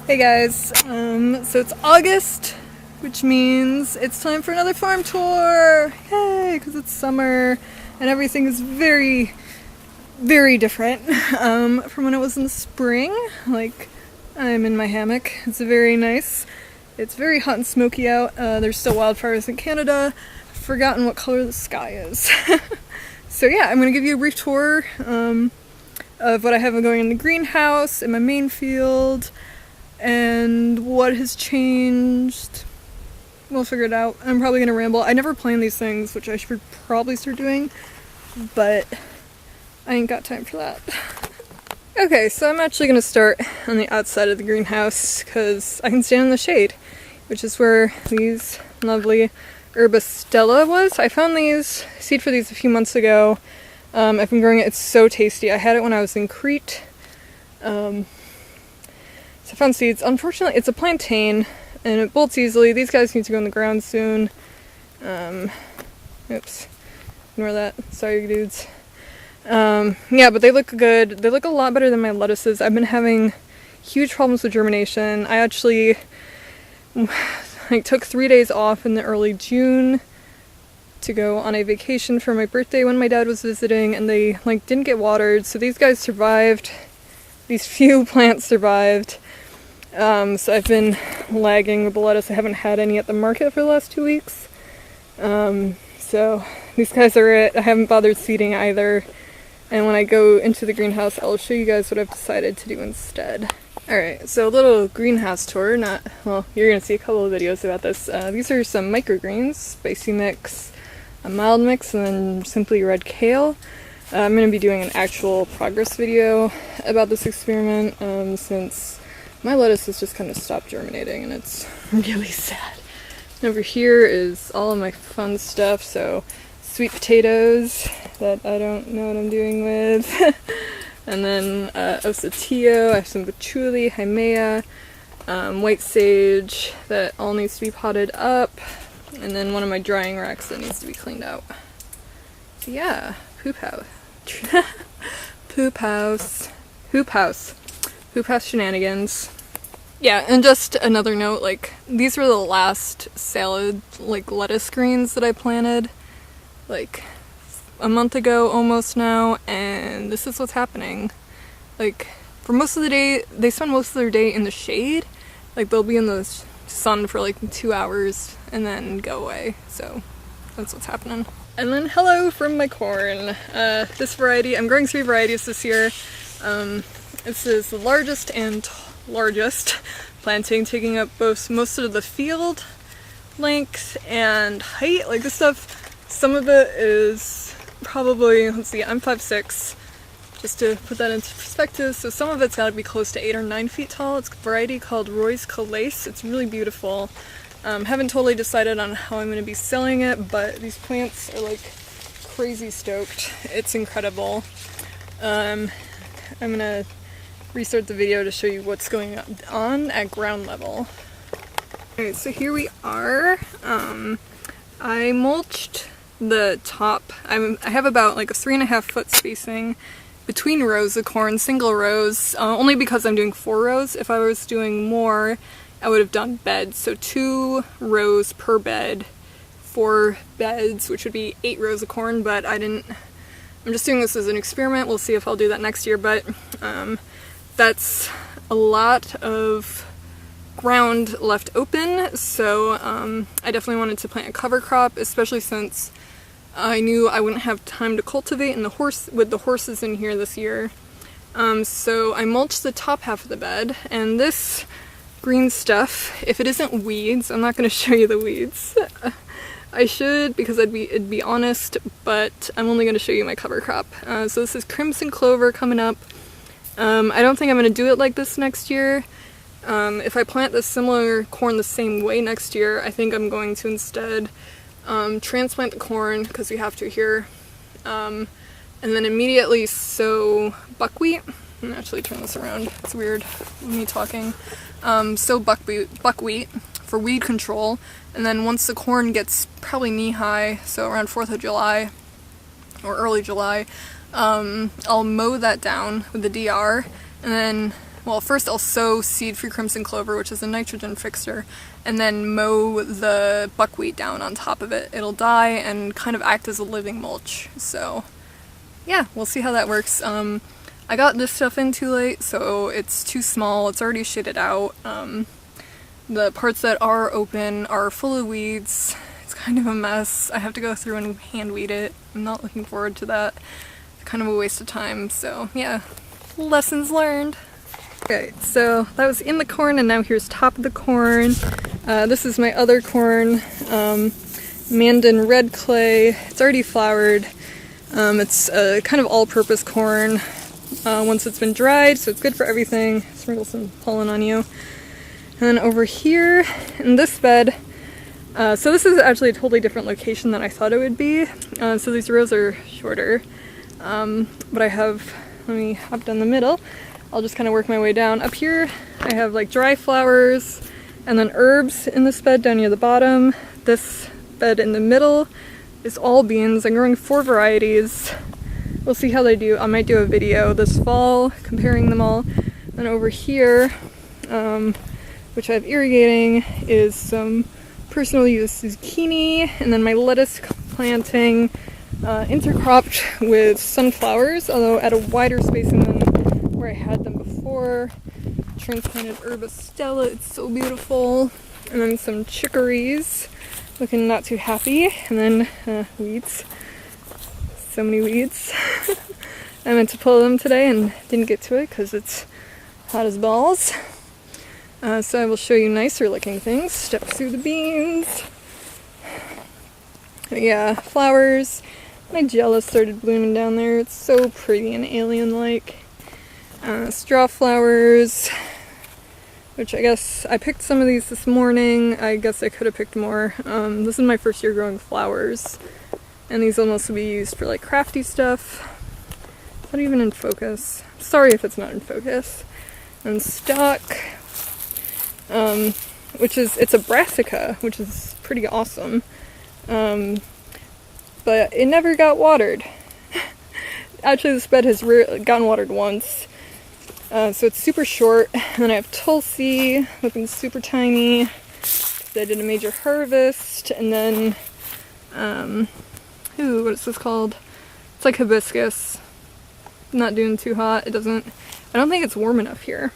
Hey guys, so it's August, which means it's time for another farm tour! Yay! Because it's summer and everything is very, very different from when it was in the spring. Like, I'm in my hammock. It's very nice. It's very hot and smoky out. There's still wildfires in Canada. I've forgotten what color the sky is. So yeah, I'm going to give you a brief tour of what I have going in the greenhouse, in my main field, and what has changed. We'll figure it out. I'm probably gonna ramble. I never plan these things, which I should probably start doing, but I ain't got time for that. Okay, so I'm actually gonna start on the outside of the greenhouse because I can stand in the shade, which is where these lovely Herba Stella was. I found these seed for these a few months ago. I've been growing it. It's so tasty. I had it when I was in Crete. So I found seeds. Unfortunately, it's a plantain, and it bolts easily. These guys need to go in the ground soon. Oops. Ignore that. Sorry, dudes. Yeah, but they look good. They look a lot better than my lettuces. I've been having huge problems with germination. I actually took 3 days off in the early June to go on a vacation for my birthday when my dad was visiting, and they didn't get watered. So these guys survived. These few plants survived. So I've been lagging with the lettuce. I haven't had any at the market for the last 2 weeks. So these guys are it. I haven't bothered seeding either. And when I go into the greenhouse, I'll show you guys what I've decided to do instead. Alright, so a little greenhouse tour. You're going to see a couple of videos about this. These are some microgreens, spicy mix, a mild mix, and then simply red kale. I'm going to be doing an actual progress video about this experiment since my lettuce has just kind of stopped germinating and it's really sad. Over here is all of my fun stuff, so sweet potatoes that I don't know what I'm doing with, and then osatillo, I have some patchouli, hymea, white sage that all needs to be potted up, and then one of my drying racks that needs to be cleaned out. So yeah, poop house. Poop house. Hoop house. Hoop house shenanigans. Yeah, and just another note, these were the last salad, lettuce greens that I planted, a month ago almost now, and this is what's happening. For most of the day, they spend most of their day in the shade. They'll be in the sun for 2 hours and then go away, so that's what's happening. And then hello from my corn. This variety, I'm growing 3 varieties this year. This is the largest and largest planting, taking up most of the field length and height. This stuff, some of it is probably, let's see, I'm 5'6", just to put that into perspective, so some of it's got to be close to 8 or 9 feet tall. It's a variety called Roy's Calais. It's really beautiful. Haven't totally decided on how I'm going to be selling it, but these plants are crazy stoked. It's incredible. I'm going to restart the video to show you what's going on at ground level. Alright, so here we are. I mulched the top. I have about a 3.5 foot spacing between rows of corn, single rows, only because I'm doing 4 rows. If I was doing more, I would have done beds, so 2 rows per bed, 4 beds, which would be 8 rows of corn, but I'm just doing this as an experiment. We'll see if I'll do that next year, but that's a lot of ground left open, so I definitely wanted to plant a cover crop, especially since I knew I wouldn't have time to cultivate with the horses in here this year. So I mulched the top half of the bed, and this green stuff, if it isn't weeds, I'm not going to show you the weeds. I should, because it'd be honest, but I'm only going to show you my cover crop. So this is crimson clover coming up. I don't think I'm going to do it like this next year. If I plant this similar corn the same way next year, I think I'm going to instead transplant the corn, because we have to here, and then immediately sow buckwheat. I'm gonna actually turn this around. It's weird with me talking. Sow buckwheat for weed control, and then once the corn gets probably knee-high, so around 4th of July or early July, I'll mow that down with the DR, and then well, first I'll sow seed-free crimson clover, which is a nitrogen fixer, and then mow the buckwheat down on top of it. It'll die and kind of act as a living mulch. So yeah, we'll see how that works. I got this stuff in too late, so it's too small. It's already shaded out. The parts that are open are full of weeds. It's kind of a mess. I have to go through and hand weed it. I'm not looking forward to that. It's kind of a waste of time, so yeah, lessons learned. Okay, so that was in the corn, and now here's top of the corn. This is my other corn, Mandan red clay. It's already flowered. It's a kind of all-purpose corn once it's been dried, so it's good for everything. Sprinkle some pollen on you. And then over here in this bed, so this is actually a totally different location than I thought it would be. So these rows are shorter, but I have, let me hop down the middle. I'll just kind of work my way down. Up here I have like dry flowers and then herbs in this bed down near the bottom. This bed in the middle is all beans. I'm growing 4 varieties. We'll see how they do. I might do a video this fall comparing them all. And over here, which I have irrigating, is some personal use zucchini, and then my lettuce planting intercropped with sunflowers, although at a wider spacing than where I had them before. Transplanted herba stella, it's so beautiful. And then some chicories, looking not too happy. And then weeds. So many weeds. I meant to pull them today and didn't get to it because it's hot as balls. So I will show you nicer looking things. Step through the beans. But yeah, flowers. My Gela started blooming down there. It's so pretty and alien-like. Straw flowers, which I guess I picked some of these this morning. I guess I could have picked more. This is my first year growing flowers, and these will mostly be used for like crafty stuff. It's not even in focus. Sorry if it's not in focus. And stock, it's a brassica, which is pretty awesome. But it never got watered. Actually, this bed has gotten watered once. So it's super short. And then I have Tulsi, looking super tiny. I did a major harvest. And then, what is this called? It's like hibiscus. Not doing too hot. I don't think it's warm enough here.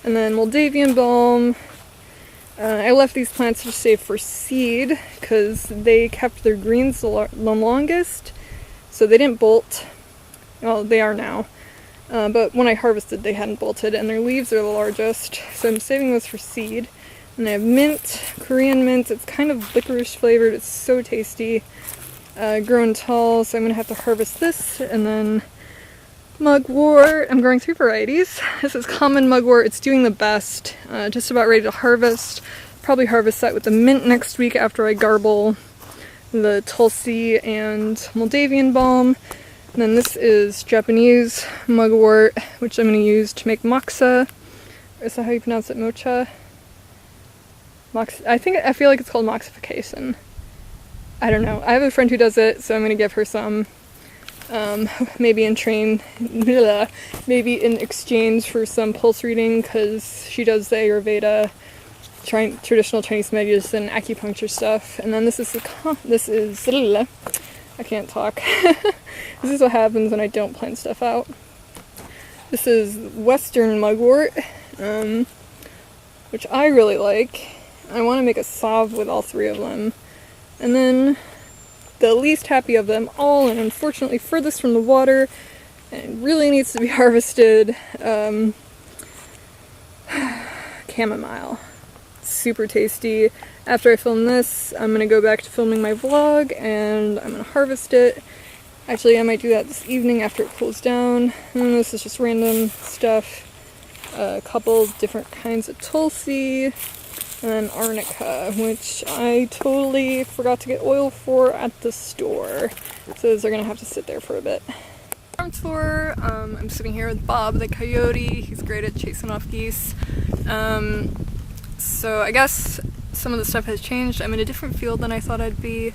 And then Moldavian balm. I left these plants to save for seed because they kept their greens the longest. So they didn't bolt. Well, they are now. But when I harvested, they hadn't bolted, and their leaves are the largest. So I'm saving those for seed. And I have mint, Korean mint. It's kind of licorice flavored. It's so tasty. Grown tall, so I'm going to have to harvest this. And then mugwort. I'm growing 3 varieties. This is common mugwort. It's doing the best. Just about ready to harvest. Probably harvest that with the mint next week after I garble the Tulsi and Moldavian balm. And then this is Japanese mugwort, which I'm going to use to make moxa. Is that how you pronounce it? Mocha? I feel like it's called moxification. I don't know. I have a friend who does it, so I'm going to give her some. Maybe in exchange for some pulse reading, because she does the Ayurveda, traditional Chinese medicine, acupuncture stuff. And then this is I can't talk. This is what happens when I don't plan stuff out. This is Western mugwort, which I really like. I want to make a salve with all 3 of them. And then the least happy of them all, and unfortunately furthest from the water, and really needs to be harvested, chamomile. Super tasty. After I film this, I'm going to go back to filming my vlog, and I'm going to harvest it. Actually, I might do that this evening after it cools down. And this is just random stuff. A couple different kinds of Tulsi, and then arnica, which I totally forgot to get oil for at the store. So those are going to have to sit there for a bit. Farm tour. I'm sitting here with Bob the coyote. He's great at chasing off geese. So I guess some of the stuff has changed. I'm in a different field than I thought I'd be.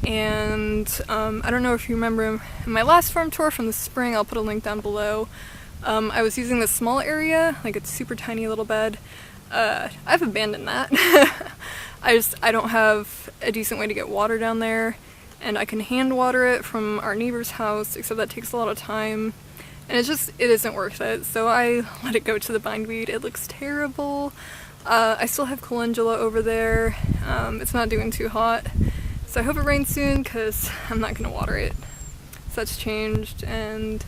And I don't know if you remember in my last farm tour from the spring, I'll put a link down below, I was using this small area, like a super tiny little bed. I've abandoned that. I don't have a decent way to get water down there, and I can hand water it from our neighbor's house, except that takes a lot of time, and it isn't worth it, so I let it go to the bindweed. It looks terrible. I still have calendula over there. It's not doing too hot, so I hope it rains soon because I'm not gonna water it. So that's changed, and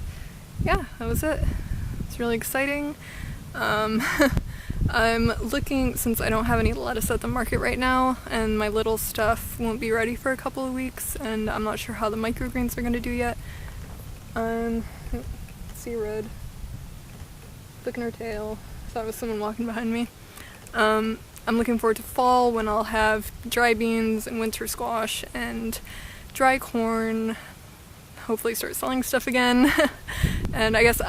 yeah, that was it. It's really exciting. I'm looking, since I don't have any lettuce at the market right now, and my little stuff won't be ready for a couple of weeks, and I'm not sure how the microgreens are going to do yet. See Red flicking her tail. Thought it was someone walking behind me. I'm looking forward to fall when I'll have dry beans and winter squash and dry corn. Hopefully start selling stuff again. And I guess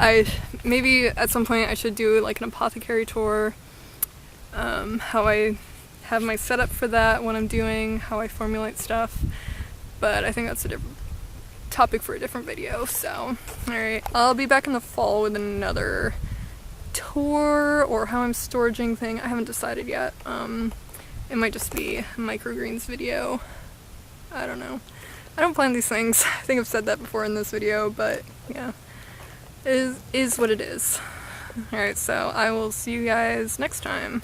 maybe at some point I should do like an apothecary tour. How I have my setup for that, what I'm doing, how I formulate stuff. But I think that's a different topic for a different video. So, alright. I'll be back in the fall with another tour or how I'm storaging thing. I haven't decided yet. It might just be a microgreens video. I don't know. I don't plan these things. I think I've said that before in this video, but yeah. It is what it is. Alright, so I will see you guys next time.